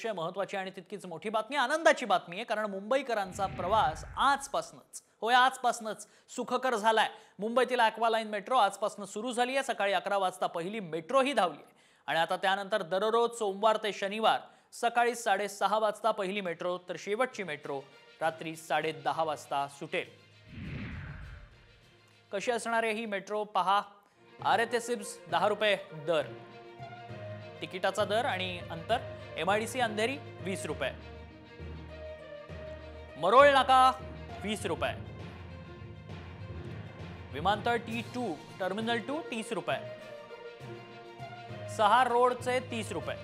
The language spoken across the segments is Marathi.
बघतोय महत्त्वाची आणि तितकीच मोठी बातमी, आनंदाची बातमी आहे, कारण मुंबईकरांचा प्रवास आजपासूनच सुखकर झालाय। मुंबईतील ॲक्वालाईन मेट्रो आजपासून सुरू झाली आहे। सकाळी 11 वाजता पहिली मेट्रो ही धावली आहे आणि आता त्यानंतर दररोज सोमवार ते शनिवार सकाळी 6:30 वाजता पहिली मेट्रो तर शेवटची मेट्रो रात्री 10:30 वाजता सुटेल। कशी असणार आहे ही मेट्रो पहा। आरएटीसी 10 रुपये दर, तिकिटाचा दर आणि अंतर। एमआयडीसी अंधेरी 20 रुपये, मरोळ नाका 20 रुपये, विमानतळ T2 टर्मिनल 2 30 रुपये, सहार रोडचे 30 रुपये,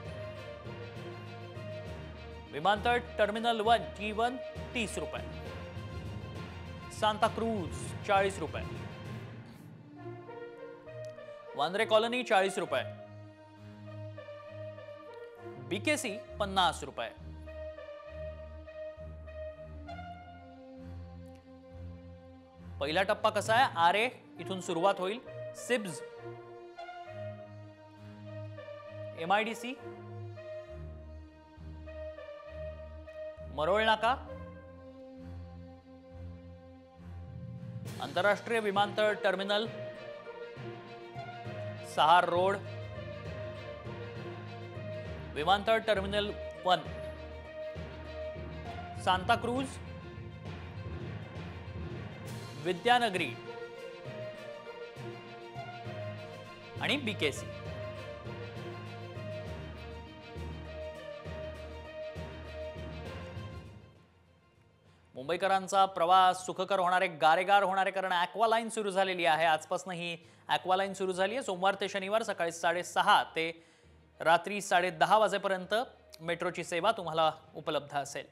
विमानतळ टर्मिनल 1 T1 30 रुपये, सांताक्रूज 40 रुपये, वांद्रे कॉलनी 40 रुपये, बीकेसी 50 रुपये। पहिला टप्पा कसा आहे? आरे इथून सुरुवात होईल, सिब्ज, एमआयडीसी, मरोळ नाका, आंतरराष्ट्रीय विमानतळ टर्मिनल, सहार रोड, विमानतळ टर्मिनल 1, सांताक्रूज, विद्यानगरी आणि बीकेसी। मुंबईकरांचा प्रवास सुखकर होणारे, गारेगार होणारे, कारण ॲक्वालाईन सुरू झालेली आहे। आजपासून ही ॲक्वालाईन सुरू झाली आहे। सोमवार ते शनिवार सकाळी 6:30 ते रात्री 10:30 वाजेपर्यंत मेट्रोची सेवा तुम्हाला उपलब्ध असेल।